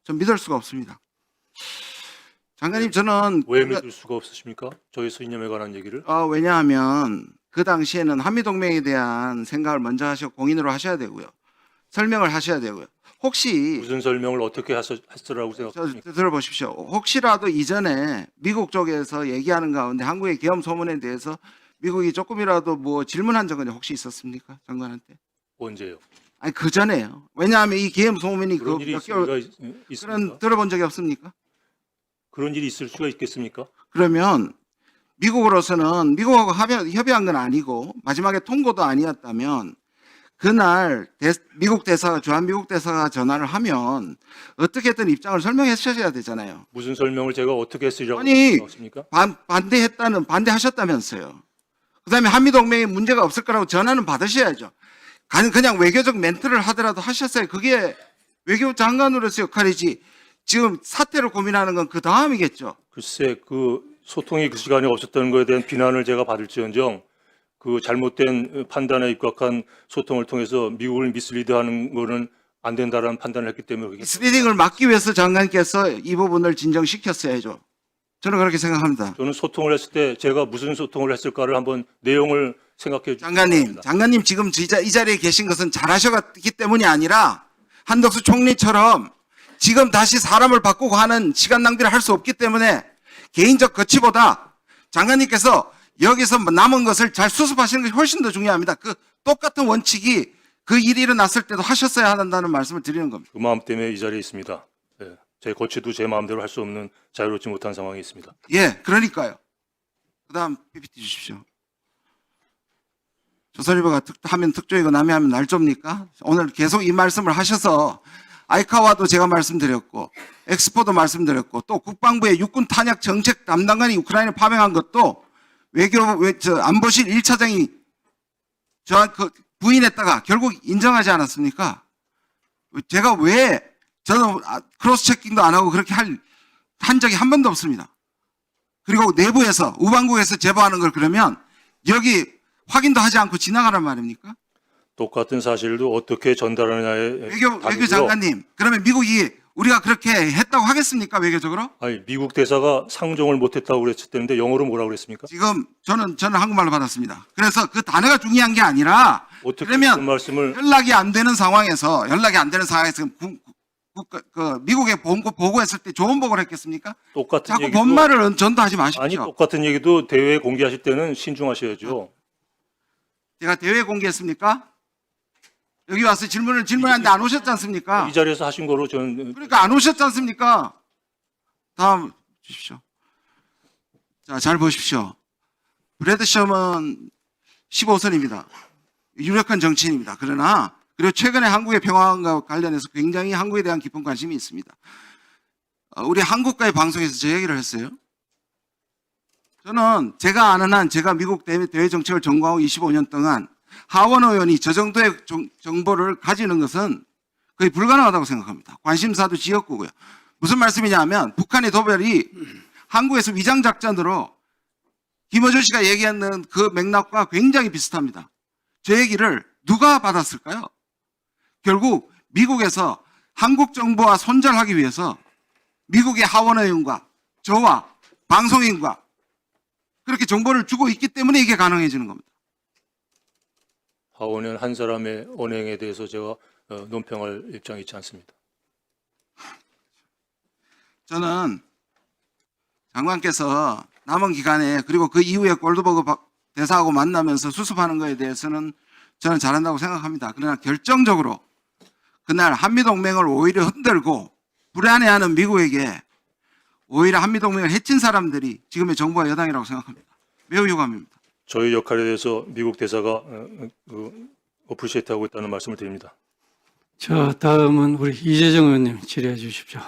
전 믿을 수가 없습니다. 장관님, 저는 왜 믿을 수가 없으십니까? 저희 수이념에 관한 얘기를. 왜냐하면 그 당시에는 한미동맹에 대한 생각을 먼저 공인으로 하셔야 되고요. 설명을 하셔야 되고요. 혹시 무슨 설명을 어떻게 했으라고 생각하십니까? 들어보십시오. 혹시라도 이전에 미국 쪽에서 얘기하는 가운데 한국의 계엄 소문에 대해서 미국이 조금이라도 뭐 질문한 적은 혹시 있었습니까? 장관한테? 언제요? 아니, 그 전에요. 왜냐하면 이 계엄 소문이 그런 일이 몇 개월 있습니까? 그런 들어본 적이 없습니까? 그런 일이 있을 수가 있겠습니까? 그러면 미국으로서는 미국하고 협의한 건 아니고 마지막에 통고도 아니었다면 그날 미국 대사가 주한미국 대사가 전화를 하면 어떻게든 입장을 설명하셔야 되잖아요. 무슨 설명을 제가 어떻게 했으라고 아니, 생각하십니까? 반대하셨다면서요. 그다음에 한미동맹에 문제가 없을 거라고 전화는 받으셔야죠. 그냥 외교적 멘트를 하더라도 하셨어요. 그게 외교부 장관으로서 역할이지. 지금 사태를 고민하는 건 그 다음이겠죠. 글쎄, 그 소통이 그 시간에 없었다는 것에 대한 비난을 제가 받을지언정 그 잘못된 판단에 입각한 소통을 통해서 미국을 미스리드하는 거는 안 된다라는 판단을 했기 때문에 그게 미스리딩을 막기 위해서 장관께서 이 부분을 진정시켰어야죠. 저는 그렇게 생각합니다. 저는 소통을 했을 때 제가 무슨 소통을 했을까를 한번 내용을 생각해 주시기 바랍니다. 장관님 지금 이 자리에 계신 것은 잘하셨기 때문이 아니라 한덕수 총리처럼 지금 다시 사람을 바꾸고 하는 시간 낭비를 할 수 없기 때문에 개인적 거치보다 장관님께서 여기서 남은 것을 잘 수습하시는 것이 훨씬 더 중요합니다. 그 똑같은 원칙이 그 일이 일어났을 때도 하셨어야 한다는 말씀을 드리는 겁니다. 그 마음 때문에 이 자리에 있습니다. 예, 제 거취도 제 마음대로 할 수 없는 자유롭지 못한 상황에 있습니다. 예, 그러니까요. 그 다음 PPT 주십시오. 조선일보가 하면 특조이고 남이 하면 날조입니까? 오늘 계속 이 말씀을 하셔서 아이카와도 제가 말씀드렸고 엑스포도 말씀드렸고 또 국방부의 육군 탄약 정책 담당관이 우크라이나 파병한 것도 안보실 1차장이 부인했다가 결국 인정하지 않았습니까? 제가 저는 크로스 체킹도 안 하고 그렇게 한 적이 한 번도 없습니다. 그리고 내부에서 우방국에서 제보하는 걸 그러면 여기 확인도 하지 않고 지나가란 말입니까? 똑같은 사실도 어떻게 전달하느냐에 외교 장관님, 그러면 미국이 우리가 그렇게 했다고 하겠습니까? 외교적으로? 아니, 미국 대사가 상종을 못했다고 그랬었는데 영어로 뭐라고 그랬습니까? 지금 저는 한국말로 받았습니다. 그래서 그 단어가 중요한 게 아니라 어떻게 그러면 그런 말씀을 연락이 안 되는 상황에서 미국에 보고했을 때 좋은 보고를 했겠습니까? 똑같은 자꾸 얘기도 본말을 전도하지 아니 마십시오. 똑같은 얘기도 대회에 공개하실 때는 신중하셔야죠. 제가 대회에 공개했습니까? 여기 와서 질문하는데 안 오셨지 않습니까? 이 자리에서 하신 거로 저는 그러니까 안 오셨지 않습니까? 다음 주십시오. 자, 잘 보십시오. 브래드 셔먼 15선입니다. 유력한 정치인입니다. 그리고 최근에 한국의 평화와 관련해서 굉장히 한국에 대한 깊은 관심이 있습니다. 우리 한국과의 방송에서 제 얘기를 했어요. 저는 제가 아는 한 제가 미국 대외 정책을 전공하고 25년 동안 하원 의원이 저 정도의 정보를 가지는 것은 거의 불가능하다고 생각합니다. 관심사도 지역구고요. 무슨 말씀이냐면 북한의 도발이 한국에서 위장작전으로 김어준 씨가 얘기하는 그 맥락과 굉장히 비슷합니다. 저 얘기를 누가 받았을까요? 결국 미국에서 한국 정부와 손절하기 위해서 미국의 하원 의원과 저와 방송인과 그렇게 정보를 주고 있기 때문에 이게 가능해지는 겁니다. 하원의원 한 사람의 언행에 대해서 제가 논평할 입장이 있지 않습니다. 저는 장관께서 남은 기간에 그리고 그 이후에 골드버그 대사하고 만나면서 수습하는 것에 대해서는 저는 잘한다고 생각합니다. 그러나 결정적으로 그날 한미동맹을 오히려 흔들고 불안해하는 미국에게 오히려 한미동맹을 해친 사람들이 지금의 정부와 여당이라고 생각합니다. 매우 유감입니다. 저희 역할에 대해서 미국 대사가 어프리시에이트하고 있다는 말씀을 드립니다. 자, 다음은 우리 이재정 의원님 질의해 주십시오.